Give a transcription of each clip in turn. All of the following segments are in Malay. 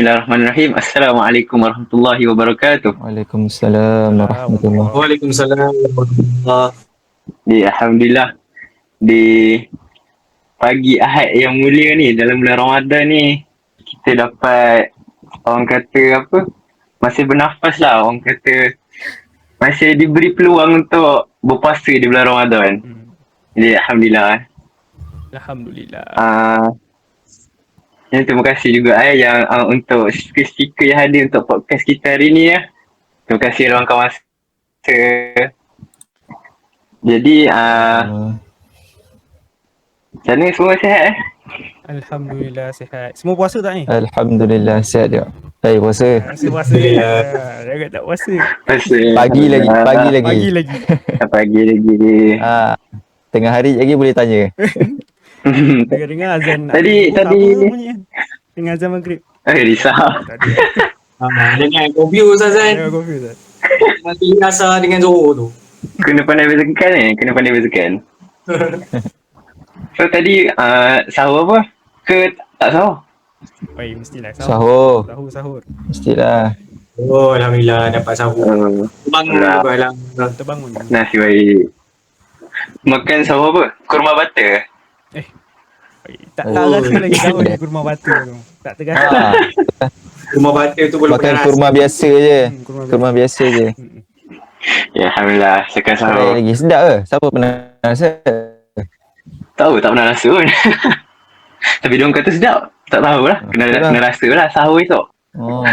Bismillahirrahmanirrahim. Assalamualaikum warahmatullahi wabarakatuh. Waalaikumsalam warahmatullahi. Waalaikumsalam warahmatullahi. Alhamdulillah di pagi Ahad yang mulia ni dalam bulan Ramadan ni kita dapat orang kata apa? Masih bernafas lah, orang kata masih diberi peluang untuk berpuasa di bulan Ramadan. Jadi alhamdulillah. Alhamdulillah. Terima kasih juga yang untuk speaker yang hadir untuk podcast kita hari ni ya. Terima kasih luangkan masa. Jadi macam mana semua sihat Alhamdulillah sihat. Semua puasa tak ni? Alhamdulillah sihat dia. Puasa. Masih puasa. Jangan tak puasa. Pagi lagi. Pagi lagi. Pagi lagi. Tengah hari lagi boleh tanya. Dengar azan. Tadi dengan azan maghrib. Risau. Tadi. Dengan confuse Azan. Jangan confuse tak? Mati asar dengan Zohor tu. Kena pandai bezakan. So tadi sahur apa? Ke tak sahur? Oi, mestilah Sahur. Sahur. Mestilah. Oh, alhamdulillah dapat sahur. Bangun lah. Terbangun. Nasi baik. Makan sahur apa? Kurma butter. Tak rasa lagi sahur ni kurma batu tu. Tak terasa. Kurma butter tu belum Makan pernah kurma biasa je. kurma Kurma biasa je. Ya alhamdulillah sekarang Try sahur. lagi. Sedap ke? Siapa pernah rasa? Tahu tak pernah rasa pun. Tapi diorang kata sedap. Tak tahu lah. Kena rasa lah sahur esok. Oh.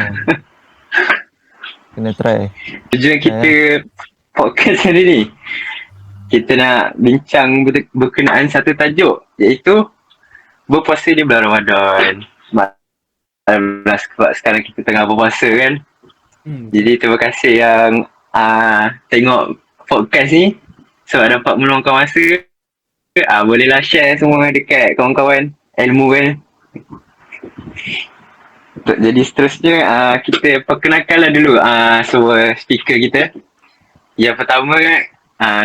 Kena try. Tujuan kita podcast hari ni, kita nak bincang berkenaan satu tajuk, iaitu berpuasa di bulan Ramadan. Sebab sekarang kita tengah berpuasa kan. Jadi terima kasih yang tengok podcast ni. Sebab dapat meluangkan masa. Bolehlah share semua dekat kawan-kawan ilmu kan. Jadi seterusnya kita perkenalkanlah dulu semua speaker kita. Yang pertama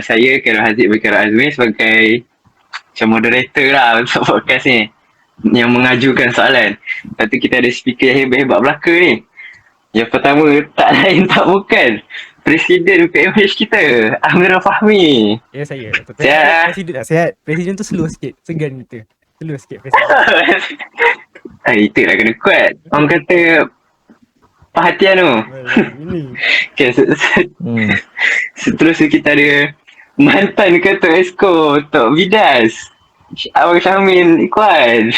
saya Khairul Haziq bin Khairul Azmi sebagai macam moderator lah untuk podcast ni yang mengajukan soalan. Lepas tu kita ada speaker yang hebat-hebat belakang ni. Yang pertama tak lain tak bukan Presiden PMH kita, Amirul Fahmi. Ya saya. Sihat. Presiden tak sihat. Presiden tu slow sikit. Segan kita. Slow sikit presiden. Itu lah kena kuat. Orang kata perhatian tu. Ini. Okay, seterusnya kita ada mantan Ketua Esko Tok Vidas, Abang Syamil Ikhwan.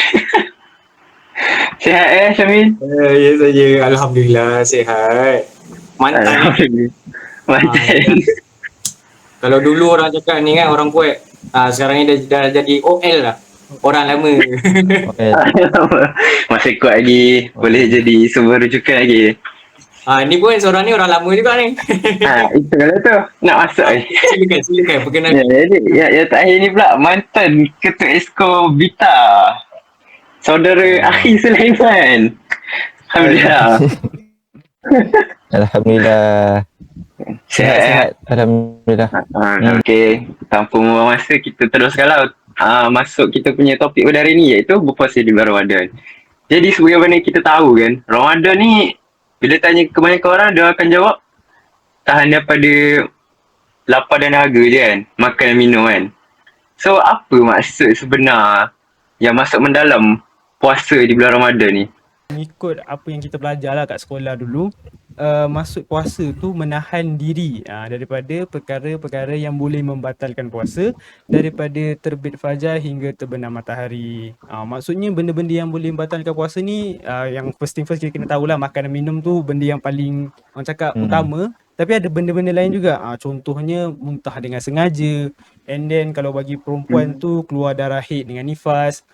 Sihat Syamil? Ya saja. Alhamdulillah sihat. Mantan. Mantan. Kalau dulu orang cakap ni kan orang kuat. Sekarang ni dah jadi OL lah. Orang lama. Okay. Masih kuat lagi. Boleh jadi sumber rujukan lagi. Ni pun seorang ni orang lama juga ni. Itu kalau tu nak masuk Silakan perkenalkan. Jadi yang terakhir ni pula mantan Ketua Esko Bita, Saudara Akhi Sulaiman. Alhamdulillah. Alhamdulillah. Sihat. Alhamdulillah. Okey, tanpa membuang masa kita teruskanlah masuk kita punya topik pada hari ni, iaitu berpuasa di bulan Ramadan. Jadi sebagaimana kita tahu kan, Ramadan ni bila tanya kebanyakan orang, dia akan jawab tahan daripada lapar dan dahaga je kan, makan dan minum kan. So apa maksud sebenar yang masuk mendalam puasa di bulan Ramadan ni? Ikut apa yang kita belajar lah kat sekolah dulu, maksud puasa tu menahan diri daripada perkara-perkara yang boleh membatalkan puasa, daripada terbit fajar hingga terbenam matahari. Maksudnya benda-benda yang boleh membatalkan puasa ni, yang first thing first kita kena tahulah, makan dan minum tu benda yang paling orang cakap utama. Tapi ada benda-benda lain juga, contohnya muntah dengan sengaja, and then kalau bagi perempuan tu keluar darah haid dengan nifas,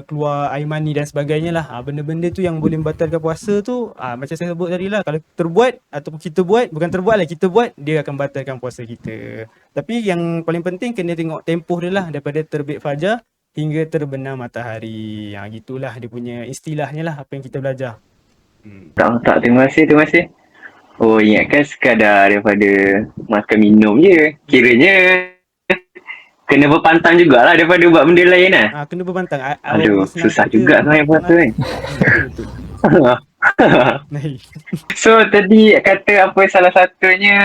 keluar air mani dan sebagainya lah. Benda-benda tu yang boleh membatalkan puasa tu, macam saya sebut tadi lah, kalau terbuat ataupun kita buat, bukan terbuat lah, kita buat, dia akan batalkan puasa kita. Tapi yang paling penting kena tengok tempoh dia lah, daripada terbit fajar hingga terbenam matahari. Gitulah dia punya istilahnya lah, apa yang kita belajar. Tak, terima kasih. Oh, ingatkan sekadar daripada makan minum je. Kiranya kena berpantang jugalah daripada buat benda lain lah. Kena berbantang. Aduh, Awal senang susah kita juga sebenarnya puasa kan. Betul. Nah, So tadi kata apa salah satunya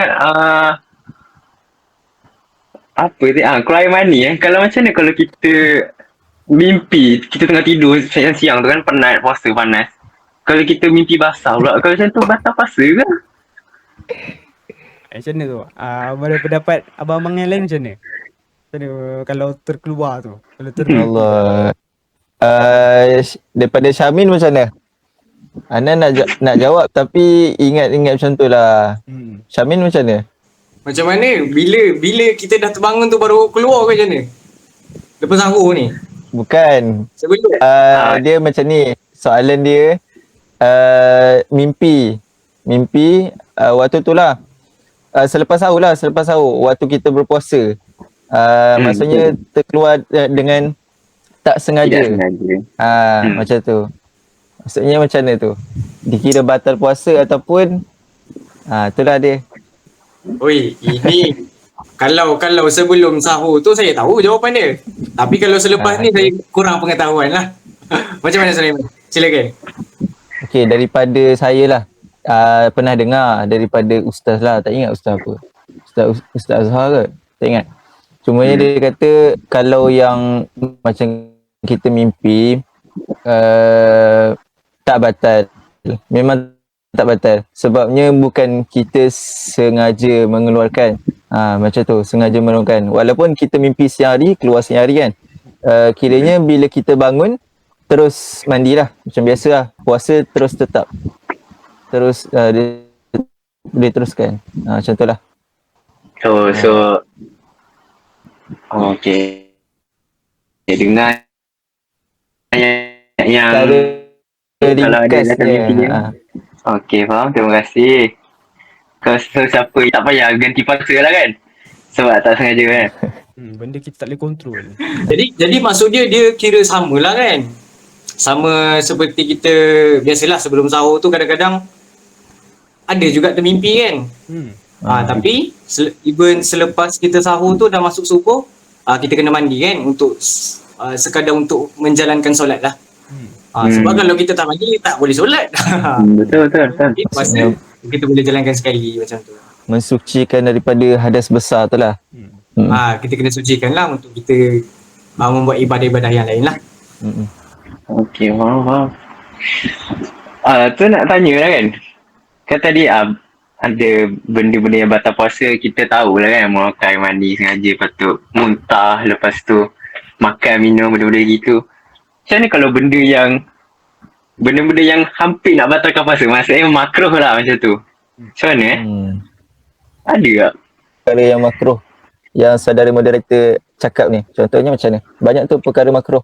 apa tu keluar air mani Kalau macam mana kalau kita mimpi kita tengah tidur siang-siang tu kan penat puasa panas. Kalau kita mimpi basah pula, kalau macam tu batal puasa ke? macam mana tu? Pada pendapat abang-abang yang lain macam mana? Macam mana kalau terkeluar tu? Kalau Allah. Daripada Syamin macam mana? Ana nak jawab tapi ingat macam tu lah. Syamin macam mana? Macam mana? Bila kita dah terbangun tu baru keluar ke macam mana? Lepas sahur ni. Bukan. Sebelum. Dia macam ni. Soalan dia mimpi waktu tu lah. Selepas sahur waktu kita berpuasa. Maksudnya terkeluar dengan tak sengaja. Tidak sengaja. Macam tu. Maksudnya macam mana tu? Dikira batal puasa ataupun itulah dia. Oi, ini kalau sebelum sahur tu saya tahu jawapan dia. Tapi kalau selepas ni saya kurang pengetahuan lah. Macam mana Sulaiman? Silakan. Okey, daripada saya lah. Pernah dengar daripada ustaz lah. Tak ingat ustaz apa. Ustaz Azhar ke? Tak ingat. Cumanya dia kata kalau yang macam kita mimpi tak batal. Memang tak batal. Sebabnya bukan kita sengaja mengeluarkan. Macam tu, sengaja mengeluarkan. Walaupun kita mimpi siang hari, keluar siang hari kan. Kiranya bila kita bangun, terus mandilah. Macam biasa lah. Puasa terus tetap. Terus dia boleh teruskan. Macam tu lah. So okay. Dengar yang kalau ada datang mimpi dia. Okey, faham. Terima kasih. Kalau siapa tak payah ganti puasa lah kan. Sebab tak sengaja kan. benda kita tak boleh kontrol. Jadi maksud dia kira samalah kan. Sama seperti kita biasalah sebelum sahur tu kadang-kadang ada juga termimpi kan. Tapi even selepas kita sahur tu dah masuk subuh, kita kena mandi kan untuk sekadar untuk menjalankan solat lah. Sebab kalau kita tak mandi tak boleh solat. Betul. Puasa kita boleh jalankan sekali macam tu. Mensucikan daripada hadas besar tu lah. Kita kena sucikan lah untuk kita membuat ibadah-ibadah yang lain lah. Okey, faham. Tu nak tanya lah kan. Kan tadi ada benda-benda yang batal puasa kita tahulah kan. Makan air mandi sengaja, lepas tu muntah, lepas tu makan minum benda-benda gitu. Macam mana kalau benda-benda yang hampir nak batalkan puasa, maksudnya makruh lah macam tu. Macam mana Ada tak? Perkara yang makruh yang saudara moderator cakap ni, contohnya macam mana? Banyak tu perkara makruh.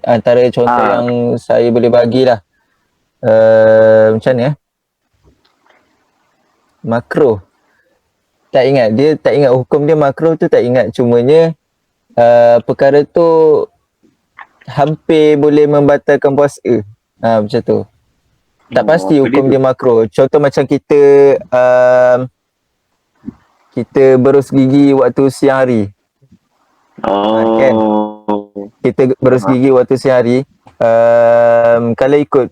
Antara contoh yang saya boleh bagilah. Macam mana makruh. Tak ingat hukum dia makruh tu, tak ingat. Cumanya perkara tu hampir boleh membatalkan puasa. Macam tu. Tak pasti hukum dia makruh. Contoh macam kita berus gigi waktu siang hari. Kan? Kita berus gigi waktu siang hari. Kalau ikut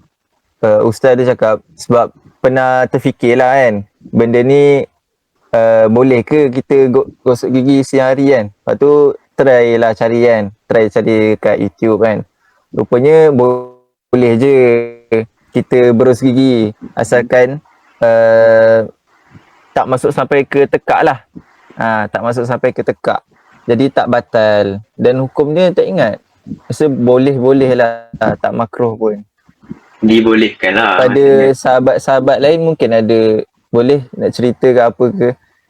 ustaz dia cakap, sebab pernah terfikirlah kan, benda ni boleh ke kita gosok gigi siang hari kan. Lepas tu try cari kat YouTube kan. Rupanya boleh je kita berus gigi asalkan tak masuk sampai ke tekak lah. Tak masuk sampai ke tekak. Jadi tak batal. Dan hukum dia tak ingat. Rasa boleh lah, tak makruh pun. Dibolehkan lah. Pada sahabat-sahabat lain mungkin ada boleh nak cerita ke apa ke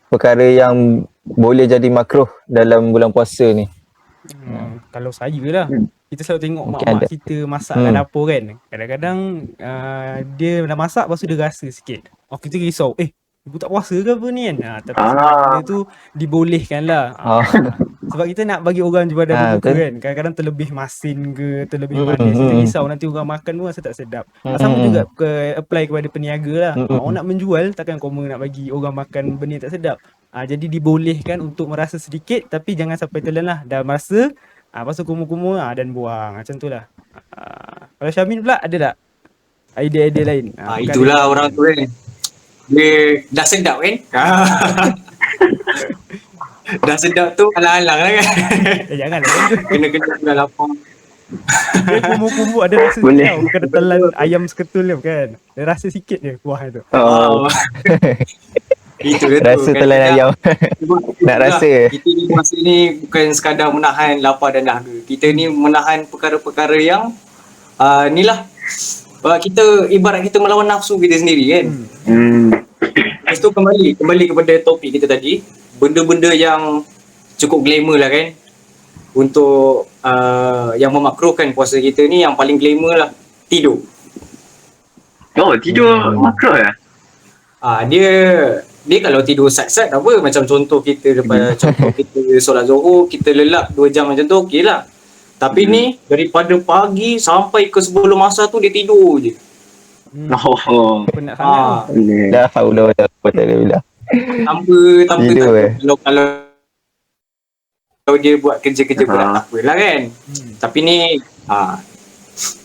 perkara yang boleh jadi makruh dalam bulan puasa ni. Kalau saya lah, kita selalu tengok Mungkin mak-mak ada. kita masak kat dapur kan. Kadang-kadang dia dah masak, lepas tu dia rasa sikit. Kita risau, ibu tak puasa ke apa ni kan. Tapi sebenarnya benda tu dibolehkan lah. Sebab kita nak bagi orang je badan berbuka kan. Kadang-kadang terlebih masin ke, terlebih manis. Kita risau nanti orang makan tu rasa tak sedap. Sama juga apply kepada peniaga lah. Orang nak menjual, takkan kau nak bagi orang makan benda yang tak sedap. Jadi dibolehkan untuk merasa sedikit tapi jangan sampai telan lah. Dah merasa, lepas tu kumur-kumur dan buang. Macam tu lah. Kalau Syamin pula ada tak idea-idea lain? Perkara Itulah yang- orang tu kan. Dia dah sedap kan? Dah sedap tu alang-alang lah kan. Jangan lah macam tu. Kena-kena dah lapar. Dia kumur-kumur ada rasa Boleh. sikit tau. Bukan telan ayam seketul tu kan. Dia rasa sikit je kuah tu. Oh, Itu dia tu. Rasa telan ayam. Nak rasa. Kita ni masa ni bukan sekadar menahan lapar dan dahaga. Kita ni menahan perkara-perkara yang ni lah. Kita ibarat kita melawan nafsu kita sendiri kan. Lepas tu kembali kepada topik kita tadi. Benda-benda yang cukup glamour lah kan. Untuk yang memakruhkan puasa kita ni, yang paling glamour lah tidur. tidur makro ya? Dia kalau tidur sat-sat tak apa. Macam contoh kita contoh kita solat Zuhur, kita lelap 2 jam macam tu okey lah. Tapi ni daripada pagi sampai ke sebelum masa tu dia tidur je. Oh, Penat sangat. boleh. Dah haula wala quwwata illa billah. Tanpa Tidur, kalau dia buat kerja-kerja berat tak apalah kan. Tapi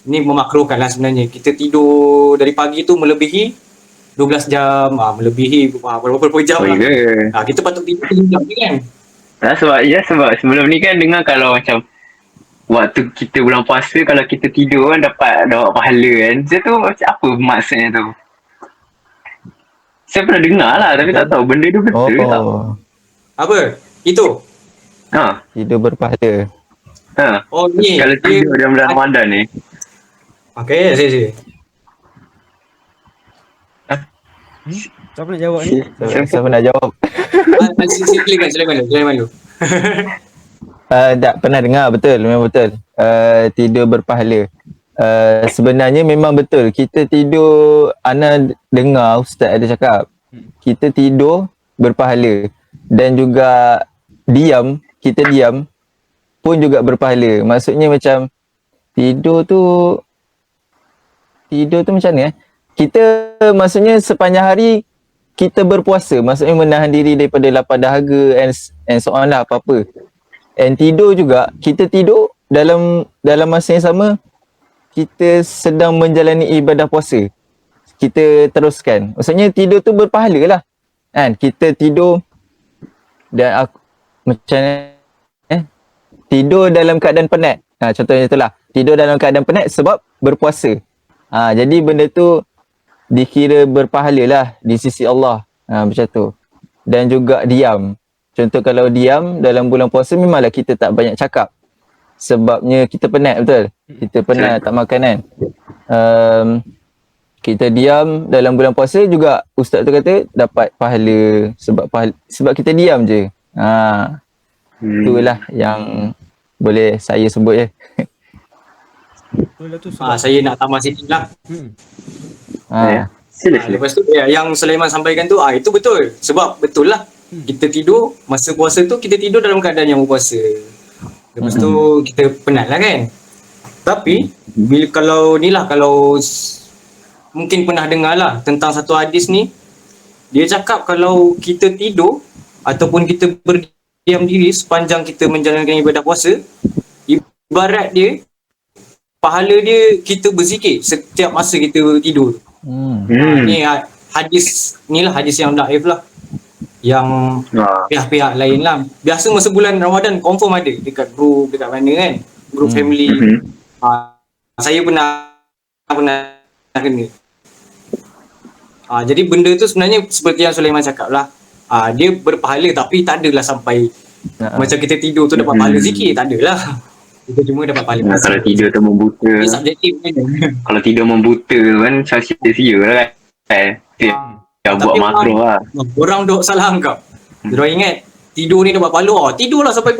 ni memakruhkan lah sebenarnya. Kita tidur dari pagi tu melebihi 12 jam, melebihi berapa jam Oh, lah. ya. Kita patut tidur 3 jam je kan. Sebab sebelum ni kan dengar kalau macam waktu kita bulan puasa kalau kita tidur kan dapat pahala kan. Saya tu macam apa maksudnya tu? Saya pernah dengar lah tapi tak tahu benda tu betul ke tak. Apa? Itu? Tidur berpahala. Oh ni. Kalau tidur dalam bulan Ramadan ni. Okay, saya. Siapa nak jawab ni? Siapa nak jawab? Silakan malu. Tak pernah dengar, betul, memang betul. Tidur berpahala. Sebenarnya memang betul. Kita tidur, Ana dengar Ustaz ada cakap, kita tidur berpahala. Dan juga kita diam pun juga berpahala. Maksudnya macam tidur tu macam mana? Kita maksudnya sepanjang hari kita berpuasa. Maksudnya menahan diri daripada lapar dahaga and so on lah, apa-apa. And tidur juga, kita tidur dalam masa yang sama kita sedang menjalani ibadah puasa. Kita teruskan. Maksudnya tidur tu berpahala lah. Kan? Kita tidur dan macam tidur dalam keadaan penat. Contohnya itulah. Tidur dalam keadaan penat sebab berpuasa. Jadi benda tu dikira berpahala lah di sisi Allah. Macam tu. Dan juga diam. Contoh kalau diam dalam bulan puasa memanglah kita tak banyak cakap. Sebabnya kita penat, betul? Kita penat tak makan kan. Kita diam dalam bulan puasa juga ustaz tu kata dapat pahala sebab kita diam je. Itulah yang boleh saya sebut je. Betul lah tu sebab Saya nak tambah sikit lah. Sila. Lepas tu yang Sulaiman sampaikan tu itu betul. Sebab betul lah. Kita tidur masa puasa tu kita tidur dalam keadaan yang berpuasa. Lepas tu kita penat lah kan. Tapi kalau mungkin pernah dengar lah tentang satu hadis ni, dia cakap kalau kita tidur ataupun kita berdiam diri sepanjang kita menjalankan ibadah puasa, ibarat dia pahala dia kita berzikir setiap masa kita tidur. Ni hadis yang daif lah. Yang pihak-pihak lain lah. Biasa masa bulan Ramadan confirm ada dekat group, dekat mana kan, group family. Saya pernah kena. Jadi benda tu sebenarnya seperti yang Sulaiman cakap lah. Dia berpahala tapi tak adalah sampai macam kita tidur tu dapat pahala zikir, tak adalah. Kita cuma dapat pahala puasa. Kalau tidur tu membuta. Dia subjektif kan. Kalau tidur membuta kan sia-sia lah kan. Yang buat makro lah. Orang duk salah anggap. Diorang ingat tidur ni dapat pahala. Tidurlah sampai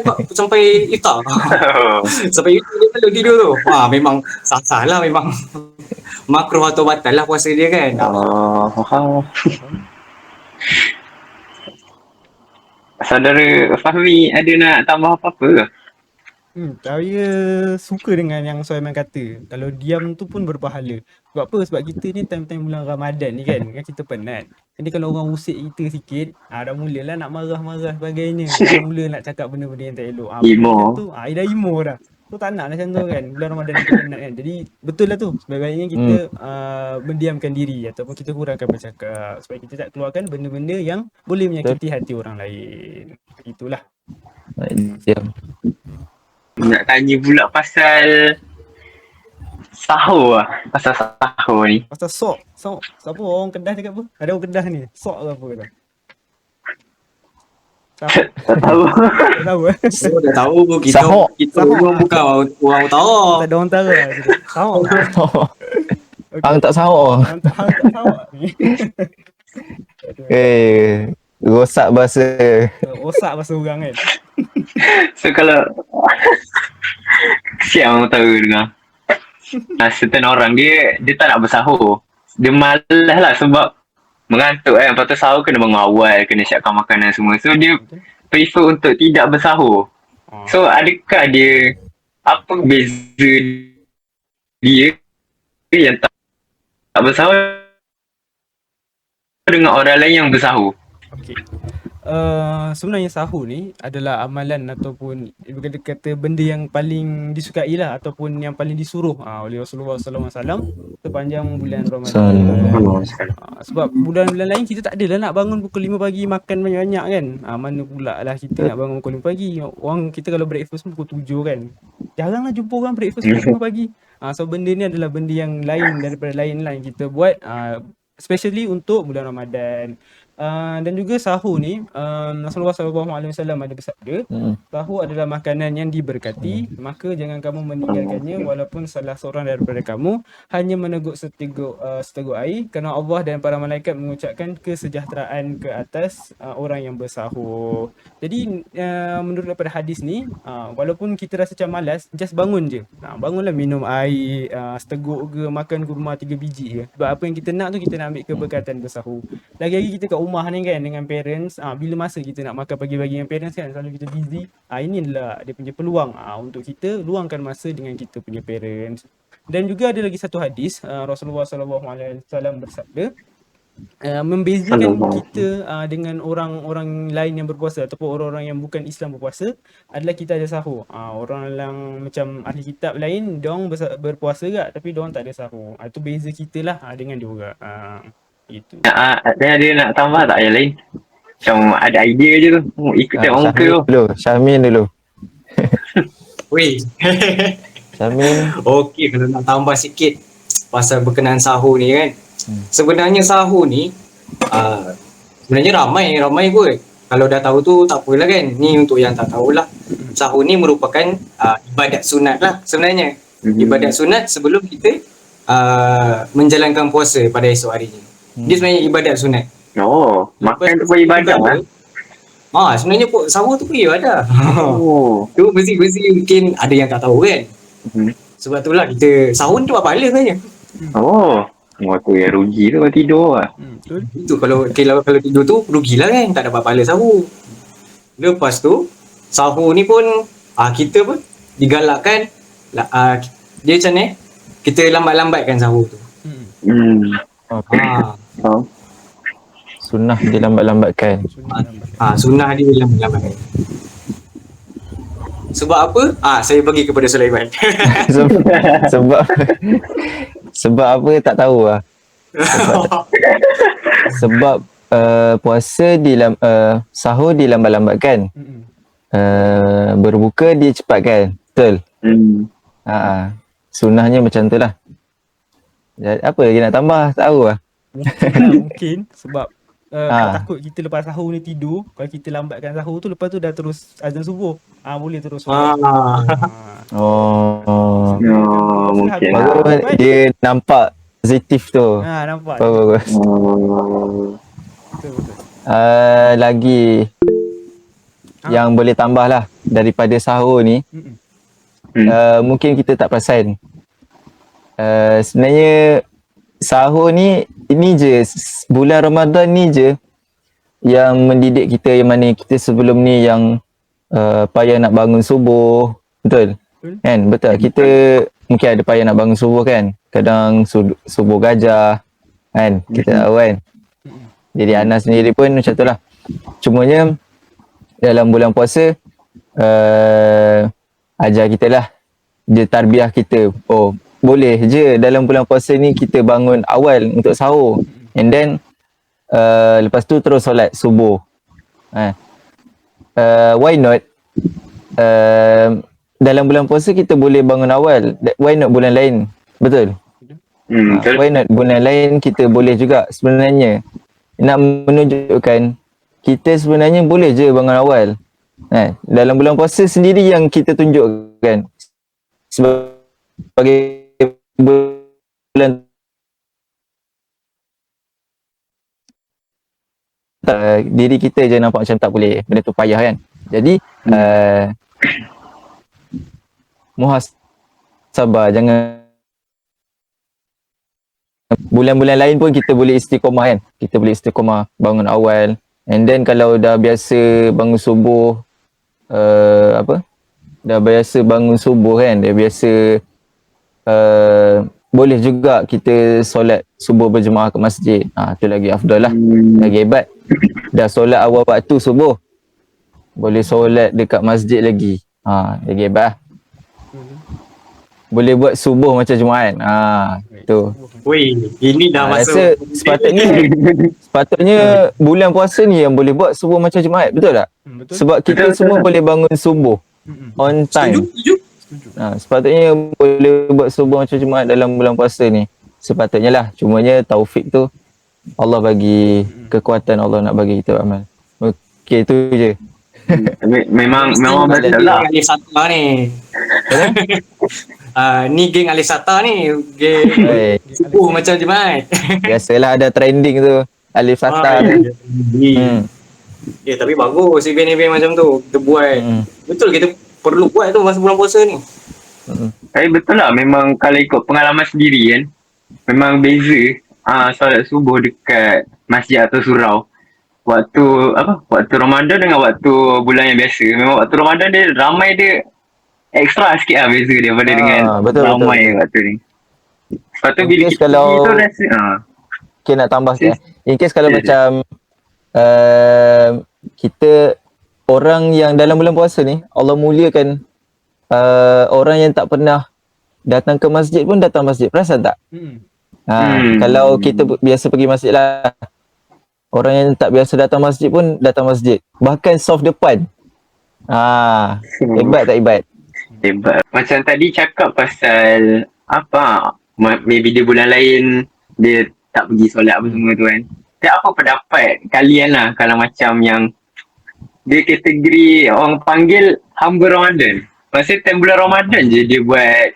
iftar. Sampai iftar dia perlu tidur tu. Memang sah-sah lah, memang makruh atau batal lah puasa dia kan. Saudara Fahmi ada nak tambah apa-apa ke? Saya suka dengan yang Sulaiman kata. Kalau diam tu pun berpahala. Sebab apa? Sebab kita ni time-time bulan Ramadan ni kan kita penat. Jadi kalau orang usik kita sikit, dah mulalah nak marah-marah sebagainya. Dah mula nak cakap benda-benda yang tak elok. Benda Emo. macam tu, dah emo dah. Tu tak nak macam tu kan. Bulan Ramadan kita penat kan. Jadi betul lah tu. Sebaiknya kita mendiamkan diri ataupun kita kurangkan bercakap supaya kita tak keluarkan benda-benda yang boleh menyakiti hati orang lain. Itulah. Diam. Nak tanya pula pasal sahur lah. Pasal sahur ni. Pasal sok. Siapa orang Kedah cakap apa? Ada orang Kedah ni. Sok ke apa tu? Siapa? Tak tahu. Tak tahu So, dah tahu pun kita Sahur. orang bukan orang utara. Tak ada orang utara. Sok. Hang tak sahur. Hang tak sawak ni. Rosak bahasa. Osak bahasa orang kan. So kalau kesian orang tahu dengar. Certain orang dia tak nak bersahur. Dia malas lah sebab mengantuk kan. Lepas tu sahur kena bangun awal, kena siapkan makanan semua. So dia prefer untuk tidak bersahur. So adakah dia, apa beza dia yang tak bersahur dengan orang lain yang bersahur? Okey. Sebenarnya sahur ni adalah amalan ataupun kata benda yang paling disukai lah ataupun yang paling disuruh oleh Rasulullah SAW sepanjang bulan Ramadan. Sebab bulan-bulan lain kita tak adalah nak bangun pukul 5 pagi makan banyak-banyak kan. Mana pula lah kita nak bangun pukul 5 pagi. Orang kita kalau breakfast pukul 7 kan. Jaranglah jumpa orang breakfast pukul 5 pagi. So benda ni adalah benda yang lain daripada lain lah yang kita buat, especially untuk bulan Ramadan. Dan juga sahur ni Rasulullah SAW ada bersabda, sahur adalah makanan yang diberkati, maka jangan kamu meninggalkannya walaupun salah seorang daripada kamu hanya meneguk seteguk air, kerana Allah dan para malaikat mengucapkan kesejahteraan ke atas orang yang bersahur. Jadi menurut daripada hadis ni, walaupun kita rasa macam malas, just bangun je. Bangunlah minum air seteguk ke, makan kurma 3 biji je. Sebab apa yang kita nak tu, kita nak ambil keberkatan bersahur. Lagi-lagi kita kat rumah ni kan dengan parents, bila masa kita nak makan pagi-pagi dengan parents kan, selalu kita busy. Inilah dia punya peluang untuk kita luangkan masa dengan kita punya parents. Dan juga ada lagi satu hadis, Rasulullah SAW bersabda, membezakan kita dengan orang-orang lain yang berpuasa ataupun orang-orang yang bukan Islam berpuasa adalah kita ada sahur. Orang yang macam ahli kitab lain, diorang berpuasa juga tapi diorang tak ada sahur. Itu beza kita lah dengan diorang. Itu. Ada nak tambah tak yang lain? Macam ada idea je tu. Ikut tengok muka tu. Syahmin dulu. Weh. Syahmin. Okey, kalau nak tambah sikit pasal berkenaan sahur ni kan. Sebenarnya sahur ni sebenarnya ramai kot. Kalau dah tahu tu tak apalah kan. Ni untuk yang tak tahulah. Sahur ni merupakan ibadat sunat lah sebenarnya. Ibadat sunat sebelum kita menjalankan puasa pada esok harinya. Dia sebenarnya ibadat sunat. Makan tu pun ibadat lah. Sebenarnya sahur tu pun ibadah. Tu mesti mungkin ada yang tak tahu kan. Sebab itulah kita sahur tu apa pahala sebenarnya. Tu yang rugi tu kalau tidur lah. Itu kalau tidur tu rugilah kan, tak dapat pahala sahur. Lepas tu sahur ni pun kita pun digalakkan dia macam ni, kita lambat-lambatkan sahur tu. Sunnah dilambat-lambatkan. Sunnah dia lambat-lambatkan. Sebab apa? Saya bagi kepada Sulaiman. Sebab apa tak tahu lah. Sebab puasa sahur dilambat-lambatkan. Berbuka dia cepatkan. Betul? Sunnahnya macam tu lah. Apa lagi nak tambah? Tak tahu lah. Mungkin sebab takut kita lepas sahur ni tidur, kalau kita lambatkan sahur tu, lepas tu dah terus azan subuh. Boleh terus Mungkin bagus, dia nampak positif tu. Nampak. Bagus. Betul. Lagi yang boleh tambah lah daripada sahur ni, mungkin kita tak perasan. Sebenarnya sahur ni, ini je bulan Ramadan ni je yang mendidik kita, yang mana kita sebelum ni yang payah nak bangun subuh, Betul. Kan, betul. Kita mungkin ada payah nak bangun subuh kan. Kadang subuh gajah kan. Kita tahu kan. Jadi Anas sendiri pun macam tu lah. Cumanya dalam bulan puasa ajar kita lah. Dia tarbiah kita. Oh, boleh je dalam bulan puasa ni kita bangun awal untuk sahur. And then lepas tu terus solat subuh. Why not? Dalam bulan puasa kita boleh bangun awal. Why not bulan lain? Betul? Why not bulan lain kita boleh juga sebenarnya. Nak menunjukkan kita sebenarnya boleh je bangun awal. Dalam bulan puasa sendiri yang kita tunjukkan sebagai bulan diri kita je nampak macam tak boleh, benda tu payah kan. Jadi muhasabah, jangan bulan-bulan lain pun kita boleh istiqomah kan. Kita boleh istiqomah bangun awal. And then kalau dah biasa bangun subuh dah biasa bangun subuh kan, dah biasa boleh juga kita solat subuh berjemaah ke masjid. Tu lagi afdal lah, lagi hebat. Dah solat awal waktu subuh, boleh solat dekat masjid lagi. Lagi hebat lah. Boleh buat subuh macam Jumaat. Tu. Woi, ini dah Rasa masuk. sepatutnya bulan puasa ni yang boleh buat subuh macam Jumaat, betul tak? Betul. Sebab kita semua boleh bangun subuh on time. Setuju. Sepatutnya boleh buat subuh macam Jumaat dalam bulan puasa ni. Sepatutnya lah. Cumanya taufik tu Allah bagi kekuatan, Allah nak bagi kita amal. Okey, tu je. Memang betul lah. Alif Sata ni. Ni geng Alif Sata ni. Geng subuh macam Jumaat. Biasalah ada trending tu. Alif Sata tu. Tapi bagus event-event macam tu kita buat. Betul, kita perlu buat tu masa bulan puasa ni. Tapi betul lah, memang kalau ikut pengalaman sendiri kan, memang beza solat subuh dekat masjid atau surau. Waktu Ramadan dengan waktu bulan yang biasa. Memang waktu Ramadan dia ramai, dia ekstra sikit lah beza daripada dengan ramai waktu ni. Lepas tu bila kita kalau pergi tu rasa okay, nak tambah sikit. In case kalau macam kita orang yang dalam bulan puasa ni Allah muliakan, orang yang tak pernah datang ke masjid pun datang masjid. Perasan tak? Kalau kita biasa pergi masjid lah, orang yang tak biasa datang masjid pun datang masjid. Bahkan soft depan. Hebat tak hebat? Hebat. Macam tadi cakap pasal maybe dia bulan lain dia tak pergi solat apa semua tu kan. Tapi apa pendapat kalian lah kalau macam yang dia kategori orang panggil hamba Ramadan. Masa time bulan Ramadan je dia buat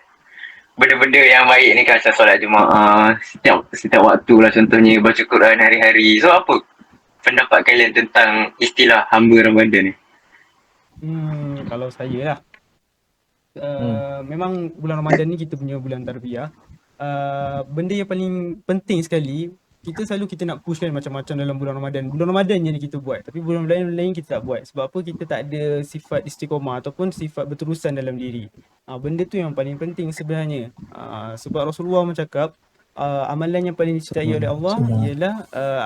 benda-benda yang baik ni kan, macam solat jemaah setiap waktu lah, contohnya baca Quran hari-hari. So apa pendapat kalian tentang istilah hamba Ramadan ni? Kalau saya lah, memang bulan Ramadan ni kita punya bulan tarbiyah. Benda yang paling penting sekali, kita nak pushkan macam-macam dalam bulan Ramadan. Bulan Ramadan je ni kita buat, tapi bulan lain kita tak buat. Sebab apa? Kita tak ada sifat istiqomah ataupun sifat berterusan dalam diri. Benda tu yang paling penting sebenarnya. Sebab Rasulullah mencakap, amalan yang paling dicintai oleh Allah ialah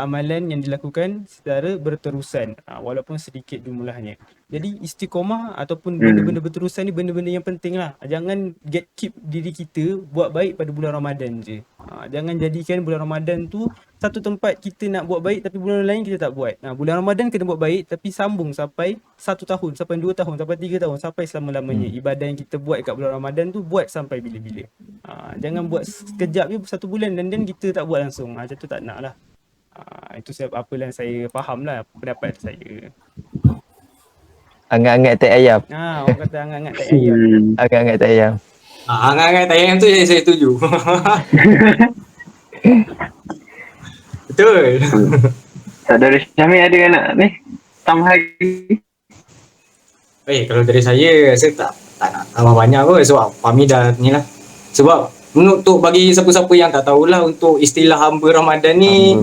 amalan yang dilakukan secara berterusan, walaupun sedikit jumlahnya. Jadi istiqomah ataupun benda-benda berterusan ni benda-benda yang penting lah. Jangan keep diri kita buat baik pada bulan Ramadan je. Jangan jadikan bulan Ramadan tu satu tempat kita nak buat baik tapi bulan lain kita tak buat. Bulan Ramadan kena buat baik tapi sambung sampai 1 tahun, sampai 2 tahun, sampai 3 tahun, sampai selama-lamanya. Ibadah yang kita buat kat bulan Ramadan tu buat sampai bila-bila. Jangan buat sekejap je 1 bulan dan kita tak buat langsung. Macam tu tak nak lah. Itu sebab apa yang saya faham lah pendapat saya. Angat-angat tai ayam. Orang kata angat-angat tai ayam. Angat-angat tai ayam. Angat-angat tai ayam tu saya setuju. Betul. Saudara Syamil ada nak ni tambah lagi? Kalau dari saya tak nak tambah banyak kot. Sebab Fahmi dah ni lah. Sebab untuk bagi siapa-siapa yang tak tahulah, untuk istilah hamba Ramadan ni,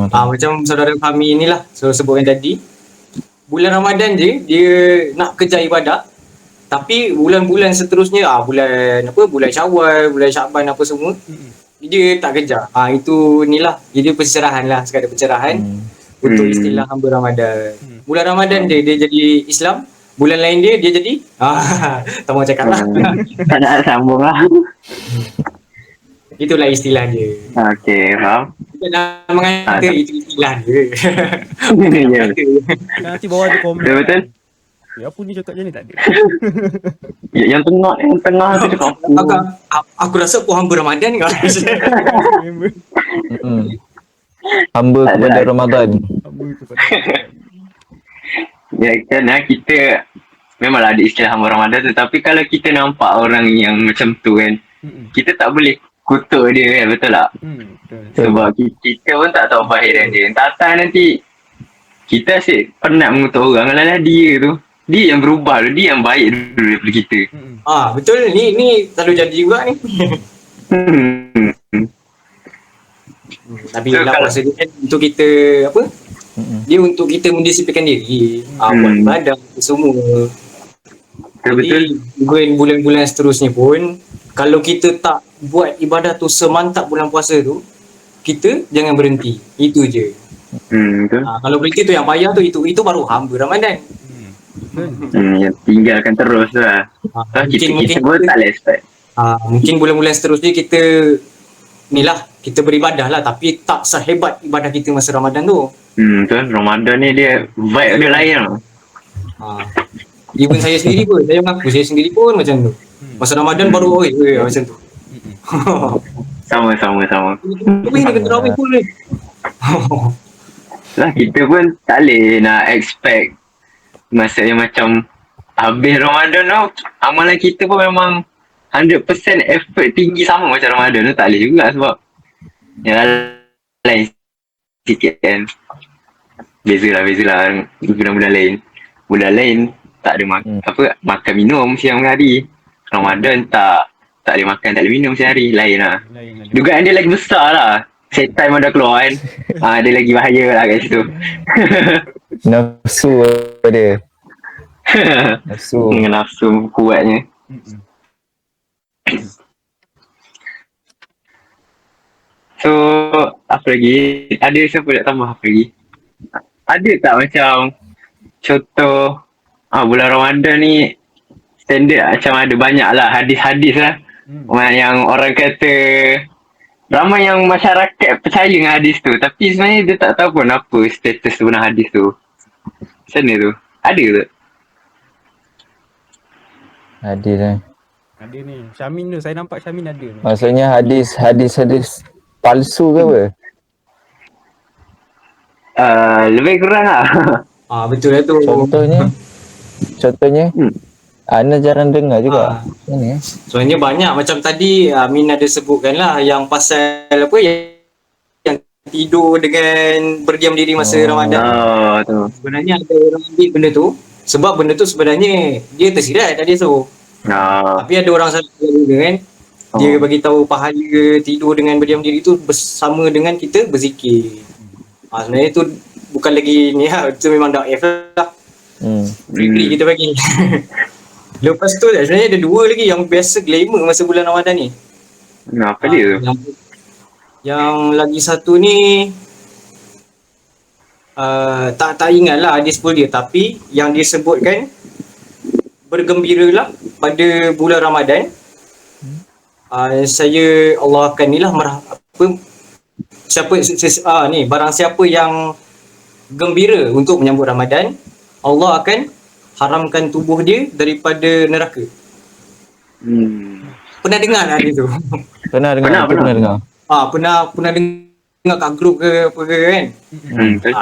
macam saudara Fahmi ni lah sebutkan tadi, bulan Ramadan je dia nak kejar ibadah, Tapi bulan-bulan seterusnya, bulan Syawal, bulan Syaban apa semua, dia tak kejar. Itu ni lah, jadi pencerahan lah, sekadar pencerahan untuk istilah hamba Ramadan. Bulan Ramadan dia jadi Islam, bulan lain dia jadi tak mau cakap lah. Tak nak sambung lah. Itulah istilah dia. Okey, faham. Kita dah mengata itu istilah dia. Ya, Nanti bawah ada komen. betul. Apa ni cakap macam ni tak ada. Yang tengah tu cakap Aku rasa aku hamba Ramadan ni. Member. Hamba kepada Ramadan. Hamba kepada. Ya kan, kita memanglah ada istilah hamba Ramadan tu, tapi kalau kita nampak orang yang macam tu kan, kita tak boleh kutuk dia kan, betul tak? Betul. Sebab kita pun tak tahu bahiran dia. Entah nanti kita asyik penat mengutuk orang, kalau dia tu, dia yang berubah, dia yang baik dulu daripada kita. Betul, ni selalu jadi juga ni. Tapi lah masa dia kan untuk kita dia untuk kita mendisiplinkan diri, buat ibadah semua. Betul. Jadi bulan-bulan seterusnya pun, kalau kita tak buat ibadah tu semantap bulan puasa tu, kita jangan berhenti. Itu je. Betul. Kalau berhenti tu yang payah tu, itu baru hamba Ramadan. Yang tinggalkan terus lah. Kita pun tak boleh expect. Mungkin bulan-bulan seterusnya kita kita beribadah lah, tapi tak sehebat ibadah kita masa Ramadan tu. Betul. Ramadan ni dia vibe dia lain lah. Even saya sendiri pun, saya mengaku saya sendiri pun macam tu. Masa Ramadan baru macam tu. Sama. Tapi nak kena rawih pun. Lah kita pun tak boleh nak expect masa yang macam habis Ramadan tu, amalan kita pun memang 100% effort tinggi sama macam Ramadan tu, tak boleh juga sebab yang lain sikit kan. Bezalah bulan-bulan lain. Bulan lain tak ada makan minum siang hari. Ramadan tak boleh makan, tak boleh minum sehari, lain lah. Dugaan dia lagi besar lah. Setan pun dah keluar kan. Dia lagi bahaya lah kat situ. Nafsu dia. Nafsu. Dengan nafsu kuatnya. So, apa lagi? Ada siapa nak tambah apa lagi? Ada tak macam contoh bulan Ramadan ni standard macam ada banyak lah hadis-hadis lah yang orang kata ramai yang masyarakat percaya dengan hadis tu, tapi sebenarnya dia tak tahu pun apa status sebenar hadis tu. Macam mana tu? Ada tak? Ada lah. Ada ni. Syamin tu, saya nampak Syamin ada ni. Maksudnya hadis palsu ke apa? Lebih kurang lah. Betul lah tu. Contohnya Ana jarang dengar juga. Mana? Soalnya banyak macam tadi Min ada sebutkan lah yang pasal apa yang tidur dengan berdiam diri masa Ramadan. Tu. Sebenarnya ada orang ambil benda tu sebab benda tu sebenarnya dia tersirat tadi tu. Tapi ada orang salah juga kan. Dia bagi tahu pahala tidur dengan berdiam diri tu bersama dengan kita berzikir. Sebenarnya tu bukan lagi ni lah, itu memang daif lah. Free kita bagi. Lepas tu sebenarnya ada dua lagi yang biasa glamour masa bulan Ramadan ni. Apa dia tu? Yang lagi satu ni tak ingat lah hadis pun dia, tapi yang disebutkan bergembiralah pada bulan Ramadan. Allah akan ni lah barang siapa yang gembira untuk menyambut Ramadan, Allah akan haramkan tubuh dia daripada neraka. Pernah dengar tak hadis tu? Pernah dengar. Pernah dengar kat grup ke apa ke kan?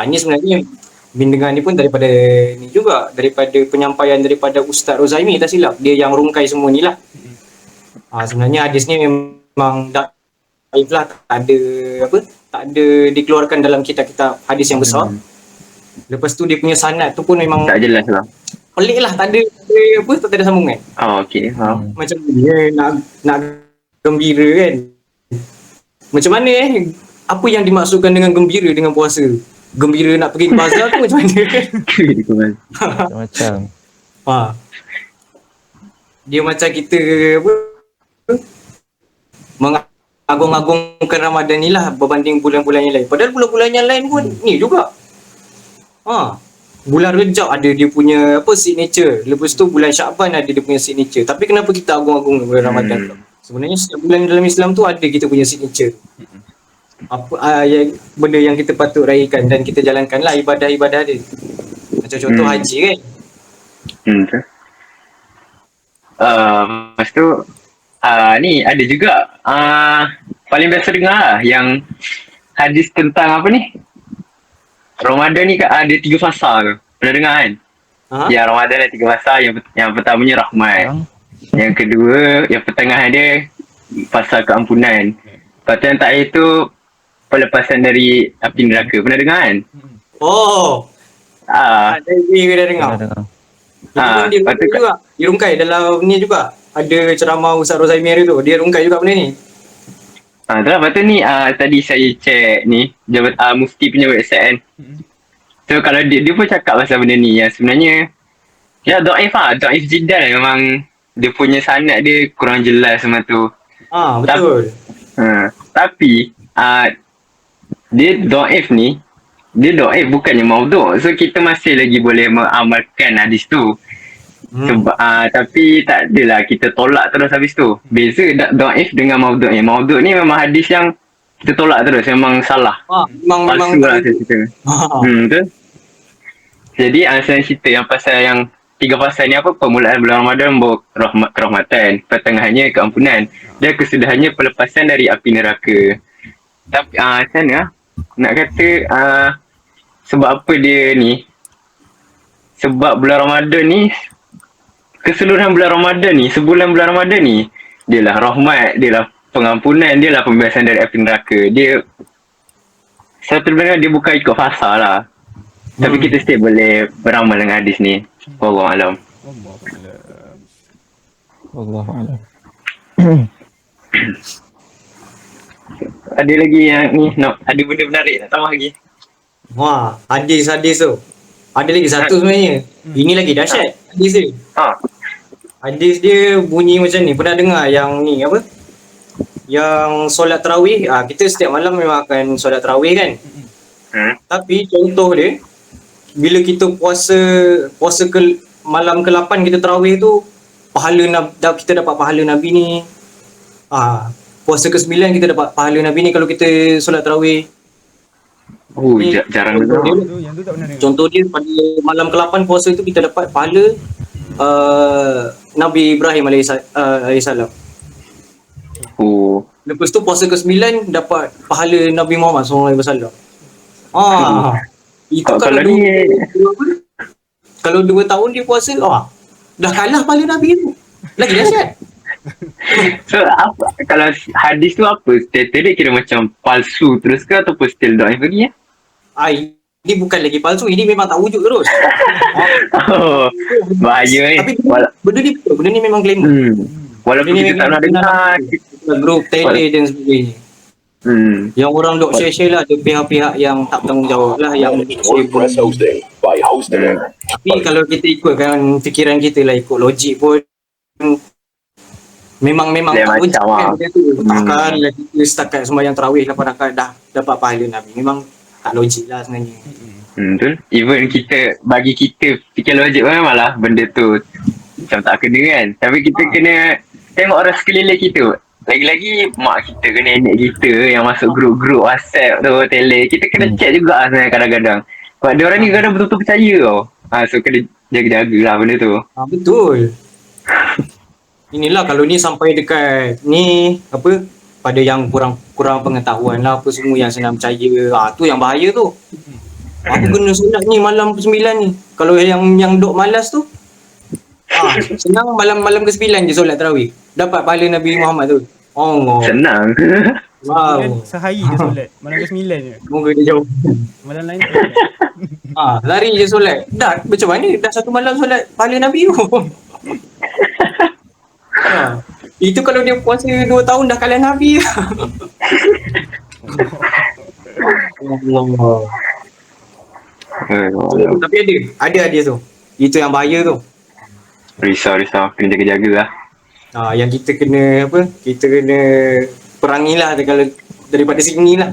Ini sebenarnya Min dengar ni pun daripada ni juga, daripada penyampaian daripada Ustaz Rozaimi tak silap, dia yang rungkai semua ni lah. Sebenarnya hadis ni memang daif lah, tak ada dikeluarkan dalam kitab-kitab hadis yang besar. Lepas tu dia punya sanad tu pun memang tak jelas lah. Pelik lah, tak ada sambungan. Okey. Macam dia nak gembira kan. Macam mana apa yang dimaksudkan dengan gembira dengan puasa? Gembira nak pergi ke bazar tu macam mana? Macam. dia macam kita apa mengagung-agungkan Ramadan ni lah berbanding bulan-bulan yang lain. Padahal bulan-bulan yang lain pun ni juga. Bulan Rejab ada dia punya apa signature. Lepas tu bulan Syaban ada dia punya signature. Tapi kenapa kita agung-agung bulan Ramadan tu? Sebenarnya setiap bulan dalam Islam tu ada kita punya signature. Apa benda yang kita patut raikan dan kita jalankanlah ibadah-ibadah dia. Macam contoh haji kan. Lepas tu ni ada juga paling biasa dengar lah yang hadis tentang apa ni, Ramadan ni ada 3 fasa tu. Pernah dengar kan? Ya, Ramadan ada 3 fasa. Yang pertamanya rahmat. Yang kedua, yang pertengahan dia fasa keampunan. Lepas tu yang terakhir tu pelepasan dari api neraka. Pernah dengar kan? Dia dah dengar. Dia rungkai juga. Dia rungkai dalam ni juga. Ada ceramah Ustaz Rozaimir tu. Dia rungkai juga benda ni. Lepas tu ni tadi saya check ni Mufti punya website kan. So kalau dia pun cakap pasal benda ni yang sebenarnya ya dhaif jiddan memang dia punya sanad dia kurang jelas semua tu. Betul. Tapi dia dhaif ni, dia dhaif bukannya maudhu'. So kita masih lagi boleh mengamalkan hadis tu. Sebab tapi tak adalah kita tolak terus habis tu. Beza dhaif dengan maudhu'. Maudhu' ni memang hadis yang kita tolak terus, memang salah. Palsu lah saya cerita. Betul. Jadi saya cerita yang pasal yang 3 fasa ni apa, permulaan bulan Ramadan kerahmatan, pertengahannya keampunan, dan kesudahannya pelepasan dari api neraka. Tapi macam mana nak kata sebab apa dia ni, sebab bulan Ramadan ni, keseluruhan bulan Ramadan ni, sebulan bulan Ramadan ni, dia lah rahmat, dia lah pengampunan, dia lah pembebasan dari api neraka. Dia satu benda dia bukan ikut fasa lah. Tapi kita still boleh beramal dengan hadis ni. Wallahualam. Wallahualam. Ada lagi yang ni, ada benda menarik nak tambah lagi? Hadis tu. Ada lagi satu sebenarnya. Ini lagi dahsyat hadis dia. Hadis dia bunyi macam ni. Pernah dengar yang ni apa? Yang solat tarawih. Kita setiap malam memang akan solat tarawih kan. Tapi contoh dia, bila kita puasa ke malam ke-8 kita tarawih tu, kita dapat pahala Nabi ni. Puasa ke-9 kita dapat pahala Nabi ni kalau kita solat tarawih. Jarang dengar. Contoh dia pada malam ke-8 puasa tu kita dapat pahala Nabi Ibrahim alaihissalam. Lepas tu puasa ke-9 dapat pahala Nabi Muhammad SAW. Itu kalau 2 tahun dia puasa, dah kalah pahala Nabi tu. Lagi dahsyat. So apa, kalau hadis tu apa? Status dia kira macam palsu terus ke ataupun still dhaif lagi ya? Ini bukan lagi palsu, ini memang tak wujud terus. Bahaya Tapi benda ni memang glamour. Walaupun kita tak nak dengar grup tele dan sebagainya. Yang orang dok share lah, ada pihak-pihak yang tak bertanggungjawab lah yang tapi kalau kita ikutkan fikiran kita lah, ikut logik pun memang tak wujud kan benda tu. Takkan lah kita setakat sembahyang tarawih 8 rakaat dah dapat pahala Nabi. Memang tak logik lah sebenarnya. Betul. Even bagi kita fikir logik pun memang lah benda tu macam tak kena kan. Tapi kita kena tengok orang sekeliling kita. Lagi-lagi mak kita ke nenek kita yang masuk grup-grup WhatsApp tu, tele, kita kena check juga lah sebenarnya kadang-kadang. Sebab dia orang ni kadang betul-betul percaya tau. So kena jaga-jaga lah benda tu. Betul. Inilah kalau ni sampai dekat ni apa, pada yang kurang pengetahuan lah apa semua, yang senang percaya, tu yang bahaya tu. Aku kena solat ni malam ke-9 ni. Kalau yang dok malas tu, senang malam ke-9 je solat tarawih. Dapat pahala Nabi Muhammad tu. Senang. Wow. Sehari je solat. Malam ke-9 je. Moga dia jauh. Malam lain lari je solat. Dah macam mana dah satu malam solat pahala Nabi tu. Itu kalau dia puasa 2 tahun dah kalah Nabi. Tapi ada dia tu. Itu yang bahaya tu. Risau kena jaga-jaga lah. Yang kita kena apa? Kita kena perangilah kalau daripada sini lah.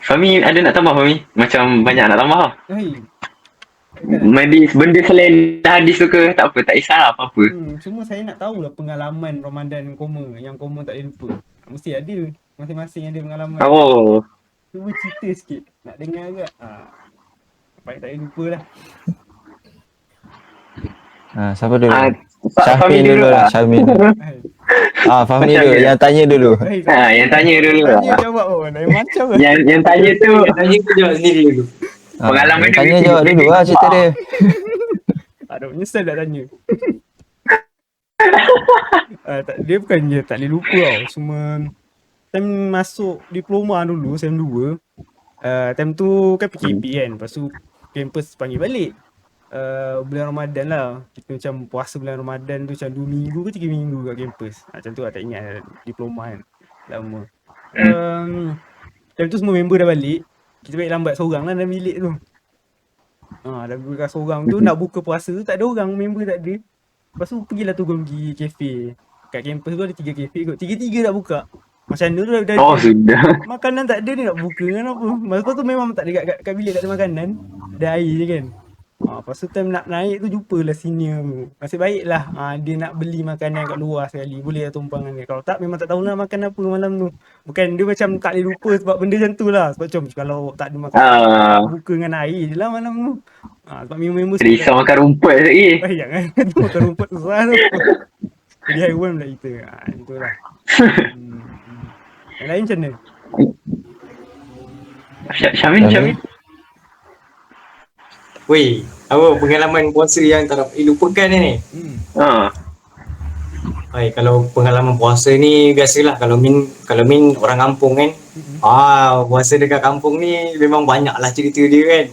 Fahmi ada nak tambah Fahmi? Macam banyak nak tambah lah. Hei. Benda selain hadis tu ke? Tak apa, tak kisah apa-apa. Cuma saya nak tahu lah pengalaman Ramadan Koma yang Koma tak boleh lupa. Mesti ada. Masing-masing ada pengalaman. Oh. Cuba cerita sikit. Nak dengar agak. Sampai tak boleh lupa lah. Siapa dulu? Fahmi dulu lah. Syahmin. Fahmi dulu. Yang tanya dulu. Yang tanya dulu lah. Tanya jawab lain macam lah. Yang tanya tu. Tanya tu jawab sendiri dulu. Pengalaman dia tanya jawab dulu lah cerita dia. Ada menyesal tak tanya. Dia bukannya tak boleh lupa tau. Cuma time masuk diploma dulu, SEM 2, time tu kan PKP kan. Lepas tu kampus panggil balik. Bulan Ramadan lah. Kita macam puasa bulan Ramadan tu macam 2 minggu ke 3 minggu kat kampus. Macam tu lah, tak ingat diploma kan. Lama. Time tu semua member dah balik. Kita balik lambat seorang lah dalam bilik tu. Dah buka seorang tu nak buka puasa tu tak ada orang, member tak ada. Lepas tu pergilah tu pergi kafe. Kat kampus tu ada 3 kafe kot. 3-3 nak buka. Macam mana tu dah sudah. makanan tak ada, dia nak buka kan apa. Masa tu memang tak ada kat bilik tak ada makanan. Ada air je kan. Lepas tu time nak naik tu jumpalah senior tu. Nasib baik lah dia nak beli makanan kat luar sekali. Boleh lah tumpang dengan dia. Kalau tak memang tak tahu nak makan apa malam tu. Bukan dia macam tak boleh lupa sebab benda macam tu lah. Sebab macam kalau tak ada makanan buka dengan air je lah malam tu. Sebab member risau makan rumput lagi. Jangan tu makan rumput susah tu. Jadi haiwan pula kita. Itulah. Yang lain macam mana? Syahmin. Weh, apa pengalaman puasa yang tak dapat dilupakan ni? Kalau pengalaman puasa ni biasalah kalau min orang kampung kan. Puasa dekat kampung ni memang banyaklah cerita dia kan.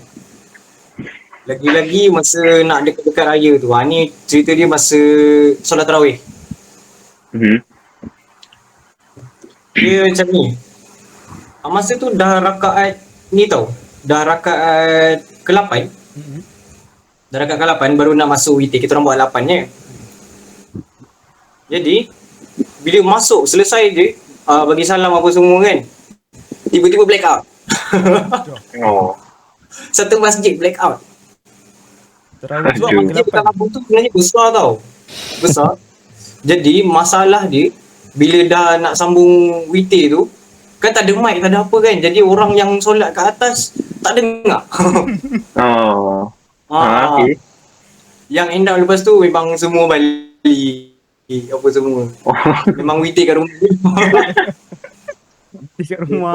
Lagi-lagi masa nak dekat-dekat raya tu. Ni cerita dia masa solat tarawih. Dia macam ni. Masa tu dah rakaat ni tau. Dah rakaat ke-8. Dah rakaat ke-8 baru nak masuk witir. Kita orang buat 8 je. Jadi bila masuk selesai je bagi salam apa semua kan. Tiba-tiba blackout. Satu masjid blackout. Sebab masjid dekat kampung tu sebenarnya besar tau. Besar. Jadi masalah dia bila dah nak sambung witir tu kan tak ada mic, tak ada apa kan. Jadi orang yang solat kat atas tak dengar. Okay. Yang end up lepas tu memang semua balik apa semua. Memang witir kat rumah. Kat rumah.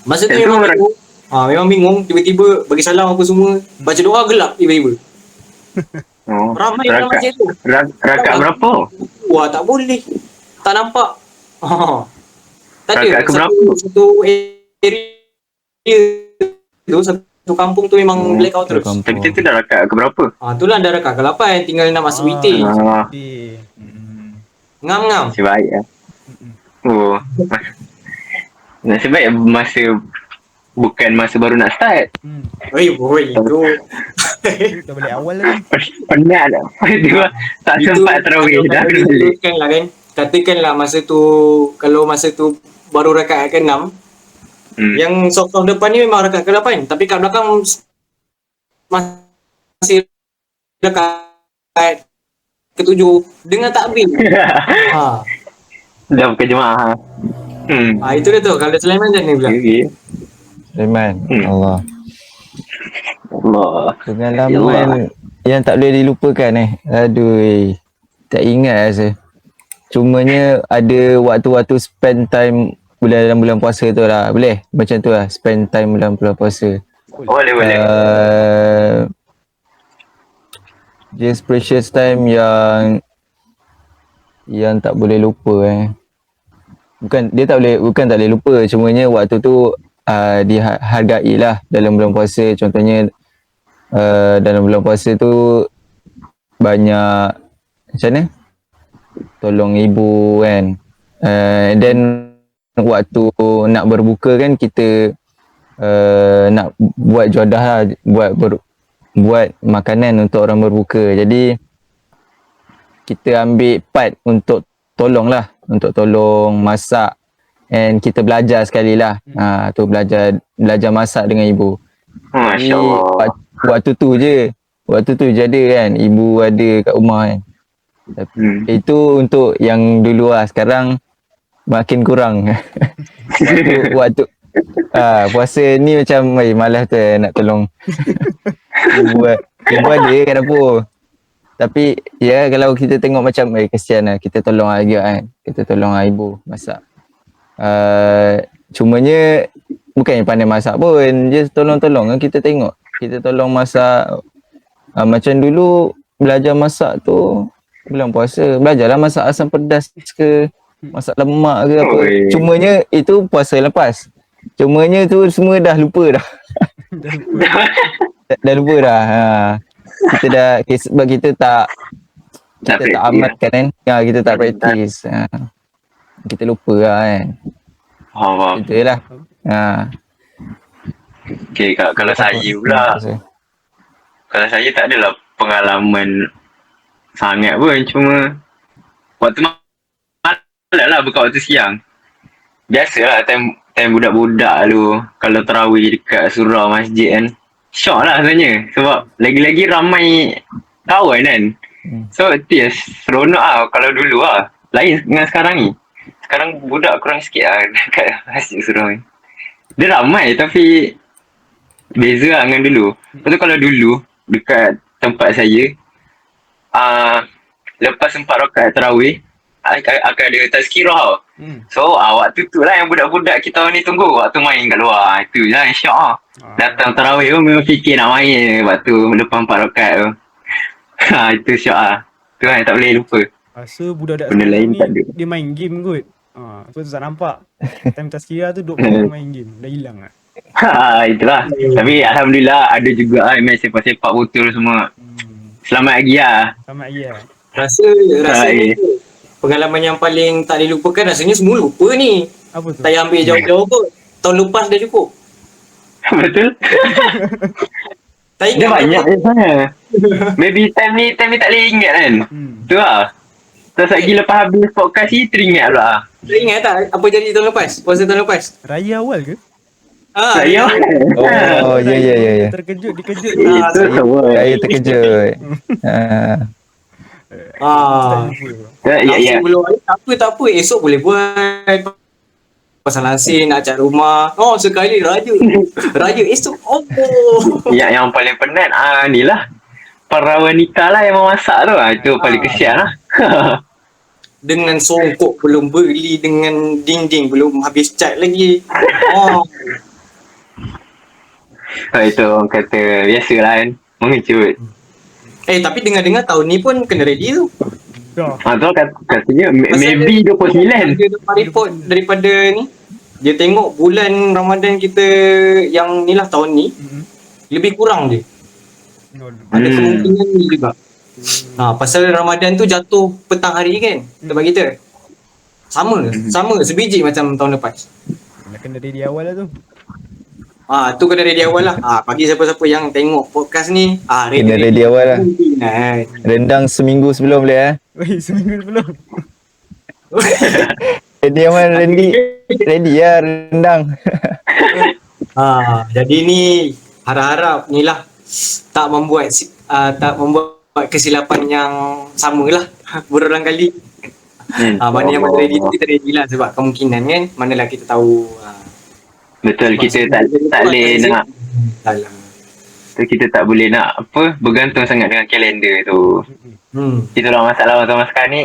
Masa tu memang bingung. Memang bingung, tiba-tiba bagi salam apa semua, baca doa gelap tiba-tiba. Ramai dalam masjid tu. Rakaat berapa? Tak boleh. Tak nampak. Tak ada. Rakaat keberapa? Satu area tu, satu kampung tu memang blackout terus. Tapi kita dah rakaat keberapa? Itulah dah rakaat ke-8, tinggal nak masuk witir. Ngam-ngam. Nasib baik lah. Nasib baik masa bukan masa baru nak start. Boy, itu tak balik awal lagi. Penat lah. Tak sempat terawih dah kena balik. Katakanlah masa tu, kalau masa tu baru rakaat ke-6, yang soft depan ni memang rakaat ke-8, tapi kat belakang masih rakaat ke-7 dengan takbir. Dah bukan jemaah. Itu dia tu. Kalau Sulaiman macam ni pula. Sulaiman. Allah. Pengalaman yang tak boleh dilupakan Aduh. Tak ingat rasa. Cumanya ada waktu-waktu spend time dalam bulan puasa tu lah. Boleh? Macam tu lah. Spend time dalam bulan puasa. Boleh. Just precious time yang tak boleh lupa Bukan tak boleh lupa. Cumanya waktu tu dihargai lah dalam bulan puasa. Contohnya dalam bulan puasa tu banyak macam mana? Tolong ibu kan. And then waktu nak berbuka kan kita nak buat juadah lah, buat makanan untuk orang berbuka. Jadi kita ambil part untuk tolong masak, and kita belajar sekali lah. Tu belajar masak dengan ibu. Jadi Masya Allah. waktu tu je ada kan, ibu ada kat rumah kan. Itu untuk yang dulu lah. Sekarang makin kurang. waktu puasa ni macam malas tu nak tolong ibu ada kat dapur. Tapi ya, kalau kita tengok macam kesian lah, kita tolong lagi kan, kita tolong ibu masak. Cumanya bukannya pandai masak pun, just tolong-tolong kan, kita tengok, kita tolong masak. Macam dulu belajar masak tu bulan puasa, belajarlah masak asam pedas ke, masak lemak ke apa. Cumanya itu puasa lepas. Cumanya tu semua dah lupa dah. dah lupa dah. Kita dah, sebab kita tak amalkan kan. Kita tak praktis. Kita lupa lah kan. Faham. Itulah. Okay, kalau saya pula, kalau saya tak adalah pengalaman sangat pun, cuma waktu malam lah buka waktu siang. Biasalah time budak-budak tu, kalau tarawih dekat surau masjid kan, syok lah sebenarnya. Sebab lagi-lagi ramai kawan kan. So seronok lah kalau dulu lah. Lain dengan sekarang ni. Sekarang budak kurang sikit lah dekat masjid surau ni. Dia ramai tapi beza lah dengan dulu. Lepas tu kalau dulu dekat tempat saya, lepas 4 rakaat tarawih akan ada tazkirah tau. So waktu tu lah yang budak-budak kita ni tunggu waktu main kat luar. Itu je lah syok lah. Datang tarawih pun memang fikir nak main waktu lepas 4 rakaat tu. Itu syok lah. Tu lah yang tak boleh lupa. Rasa budak-budak Benda lain ni tak ada. dia main game kot. So tu tak nampak. Time tazkirah tu duk main game. Dah hilang lah. Itulah. Tapi Alhamdulillah ada juga lah main sepak-sepak botol semua. Selamat lagi lah. Selamat lagi lah. Rasanya pengalaman yang paling tak dilupakan, rasanya semua lupa ni. Apa tu? Tak payah ambil jauh-jauh kot. Tahun lepas dah cukup. Betul. Tak Dia ingat banyak je sana. Maybe time ni tak boleh ingat kan. Tu lah. Terus lagi lepas habis podcast ni teringat pula. Tak ingat tak apa jadi tahun lepas? Puasa tahun lepas? Raya awal ke? Saya Ya. Terkejut, dikejut. itu semua. Saya terkejut. Ya. Sebelum tak apa. Esok boleh buat. Pasal Lansir nak cat rumah. Oh, sekali Raja esok. Oh. Yang paling penat ni lah. Para wanita lah yang memasak tu. Itu paling kesian lah. Dengan songkok belum beli, dengan dinding belum habis cat lagi. Itu orang kata biasalah kan. Mengecut. Tapi dengar-dengar tahun ni pun kena ready tu. Dah. Tu katanya maybe 29. Dia dapat report daripada ni. Dia tengok bulan Ramadan kita yang ni lah tahun ni lebih kurang je. Ada kemungkinan ni juga. Pasal Ramadan tu jatuh petang hari kan tempat kita. Sama sebiji macam tahun lepas. Kena ready awal lah tu. Tu kena ready awal lah. Bagi siapa-siapa yang tengok podcast ni, Kena ready awal lah. Rendang seminggu sebelum boleh Weh, seminggu sebelum. Ready awal, ready lah rendang. Jadi ni harap-harap ni lah tak membuat kesilapan yang sama lah berulang kali. Mana yang mana ready tu kita ready lah, sebab kemungkinan kan manalah kita tahu. Betul, kita tak boleh nak kita tak boleh nak bergantung sangat dengan kalender tu. Itulah masalah masa sekarang ni.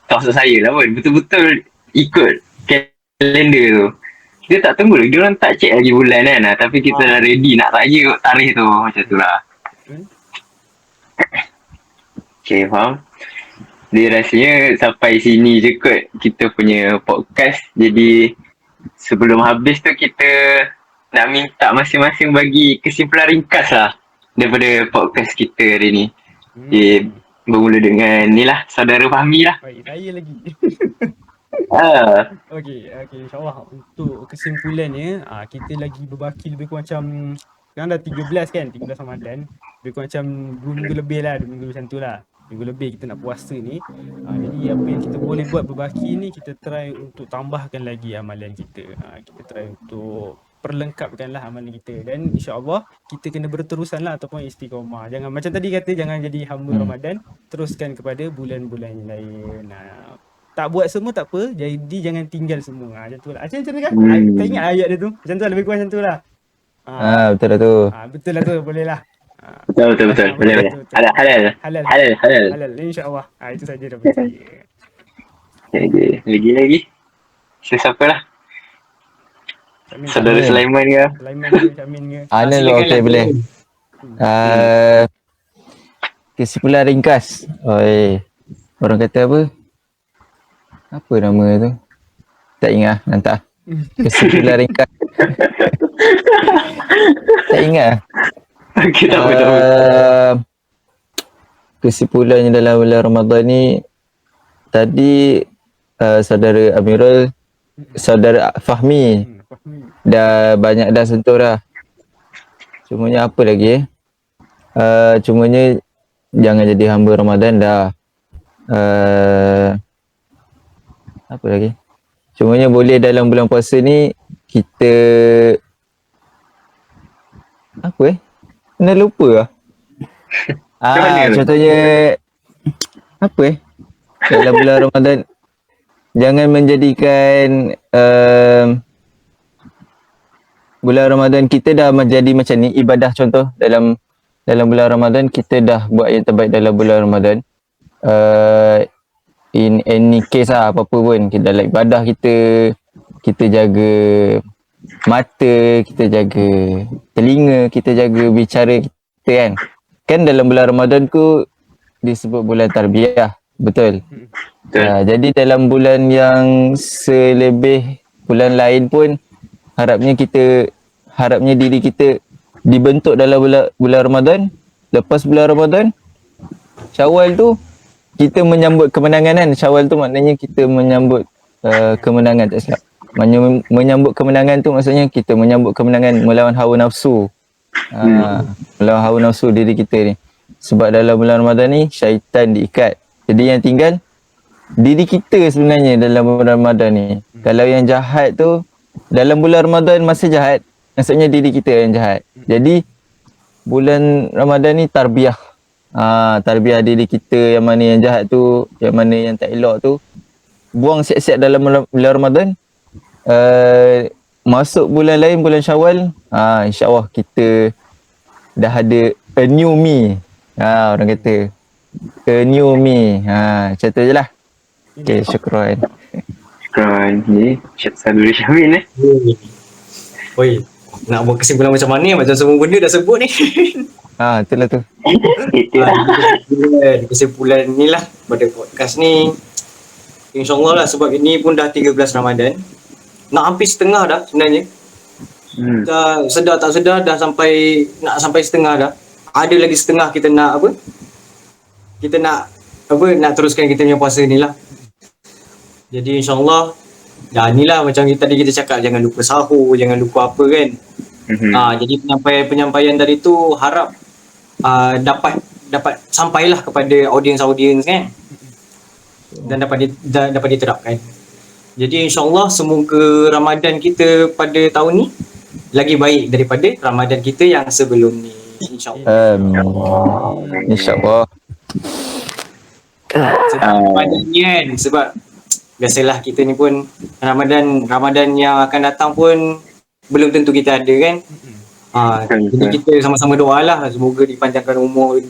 Termasuk saya lah pun betul-betul ikut kalender tu. Kita tak tunggu lagi, diorang tak check lagi bulan kan. Tapi kita dah ready nak raya tarikh tu. Macam tu lah. Okay, faham. Dia rasanya sampai sini je kot kita punya podcast. Jadi sebelum habis tu kita nak minta masing-masing bagi kesimpulan ringkas lah daripada podcast kita hari ni. Bermula dengan ni lah, saudara Fahmi lah. Baik, saya lagi. Okey, insyaAllah untuk kesimpulannya, kita lagi berbaki lebih kurang macam, sekarang dah 13 kan, 13 Ramadan. Lebih kurang macam 2 minggu lebih lah, 2 minggu macam tu lah. Minggu lebih kita nak puasa ni. Jadi apa yang kita boleh buat berbaki ni, kita try untuk tambahkan lagi amalan kita. Kita try untuk perlengkapkan lah amalan kita. Dan insyaAllah kita kena berterusan lah ataupun istiqamah. Jangan macam tadi kata, jangan jadi hamba Ramadan, teruskan kepada bulan-bulan yang lain. Tak buat semua tak apa, jadi jangan tinggal semua. Macam tu lah. Macam mana kan? Tak ingat ayat dia tu. Macam tu lah, lebih kurang macam tu lah. Betul lah tu. Betul lah tu, boleh lah. Betul. Boleh. Halal. InsyaAllah. Itu saja daripada saya. Lagi. Siapa lah? Saudara Sulaiman ke? Sulaiman ke, Syamin ke? Ana lah, okey boleh. Kesimpulan ringkas. Orang kata apa? Apa nama tu? Tak ingat, nanti. Kesimpulan ringkas. Tak ingat. Okey, tak apa. Kesimpulannya dalam bulan Ramadan ni, tadi saudara Amirul, saudara Fahmi dah banyak dah sentuh dah. Cumanya apa lagi cumanya jangan jadi hamba Ramadan dah. Apa lagi? Cumanya boleh dalam bulan puasa ni kita Kena lupa lah. Contohnya apa dalam bulan Ramadan jangan menjadikan bulan Ramadan kita dah menjadi macam ni ibadah. Contoh dalam bulan Ramadan kita dah buat yang terbaik dalam bulan Ramadan. In any case lah, apa-apa pun dalam ibadah kita jaga mata, kita jaga telinga, kita jaga bicara kita kan dalam bulan Ramadan tu disebut bulan tarbiyah, betul? Jadi dalam bulan yang selebih bulan lain pun harapnya diri kita dibentuk dalam bulan Ramadan. Lepas bulan Ramadan, Syawal tu kita menyambut kemenangan kan. Syawal tu maknanya kita menyambut kemenangan, tak silap. Menyambut kemenangan tu maksudnya kita menyambut kemenangan melawan hawa nafsu. Melawan hawa nafsu diri kita ni. Sebab dalam bulan Ramadan ni syaitan diikat. Jadi yang tinggal diri kita sebenarnya dalam bulan Ramadan ni. Kalau yang jahat tu dalam bulan Ramadan masih jahat, maksudnya diri kita yang jahat. Jadi bulan Ramadan ni tarbiyah. Tarbiyah diri kita, yang mana yang jahat tu, yang mana yang tak elok tu buang siap-siap dalam bulan Ramadan. Masuk bulan lain, bulan Syawal, insyaAllah kita dah ada a new me. Orang kata a new me. Macam tu je lah. Okay, syukran. Ni Saudara Syamin Oi, nak buat kesimpulan macam mana? Macam semua benda dah sebut ni. Itulah tu. Kesimpulan ni lah pada podcast ni. InsyaAllah lah, sebab ini pun dah 13 Ramadan. Nak hampir setengah dah sebenarnya. Dah sedar tak sedar dah nak sampai setengah dah. Ada lagi setengah kita nak apa? Kita nak teruskan kita punya puasa ni lah. Jadi insyaAllah ni lah macam tadi kita cakap, jangan lupa sahur, jangan lupa apa kan. Jadi penyampaian tadi tu harap dapat sampailah kepada audiens kan, dan dapat diterapkan. Jadi insyaAllah semoga Ramadan kita pada tahun ni lagi baik daripada Ramadan kita yang sebelum ni, insyaAllah. InsyaAllah. Sebab biasalah kita ni pun Ramadan yang akan datang pun belum tentu kita ada kan. Jadi kita sama-sama doa lah semoga dipanjangkan umur,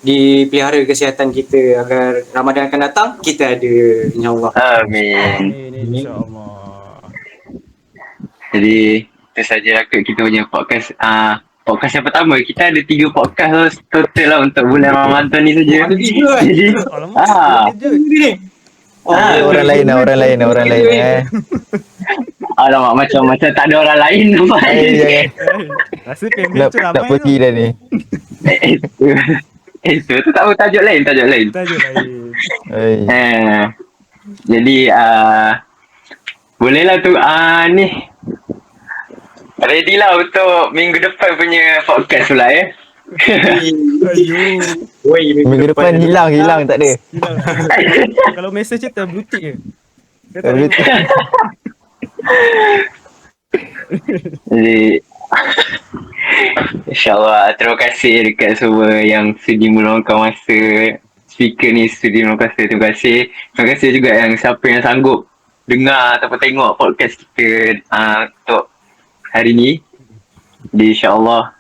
dipelihara kesihatan kita agar Ramadan akan datang kita ada, insyaAllah. Amin. InsyaAllah. Jadi itu sajalah kita punya podcast. Podcast yang pertama, kita ada 3 podcast total lah untuk bulan Ramadan ni saja. Jadi orang lain. Alamak, macam tak ada orang lain nampak. Rasa family tu ramai nak pergi dah ni. Itu tak tahu tajuk lain. Tajuk lain. Jadi bolehlah tu ni ready lah untuk minggu depan punya podcast pula ya. Ayo. Woi, Minggu depan hilang tak ada. Hilang. Kalau mesej je blue tick ke? Dia tak Blue tengok. tick. Jadi InsyaAllah terima kasih dekat semua yang sudi meluangkan masa. Speaker ni sudi meluangkan masa. Terima kasih. Terima kasih juga yang siapa yang sanggup dengar ataupun tengok podcast kita untuk hari ni. Jadi insyaAllah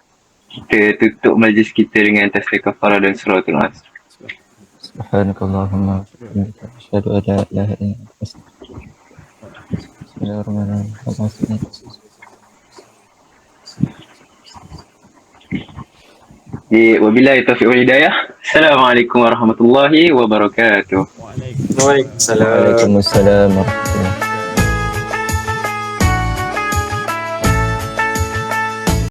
kita tutup majlis kita dengan tasbih kafarah dan suratul Nas. Subhanakallahumma wa bihamdika asyhadu an la ilaha illa anta astaghfiruka wa atubu ilaik. Bismillahirrahmanirrahim. Wabillahi taufiq wal hidayah. Assalamualaikum warahmatullahi wabarakatuh. Waalaikumsalam. Waalaikumsalam. Waalaikumsalam warahmatullahi wabarakatuh.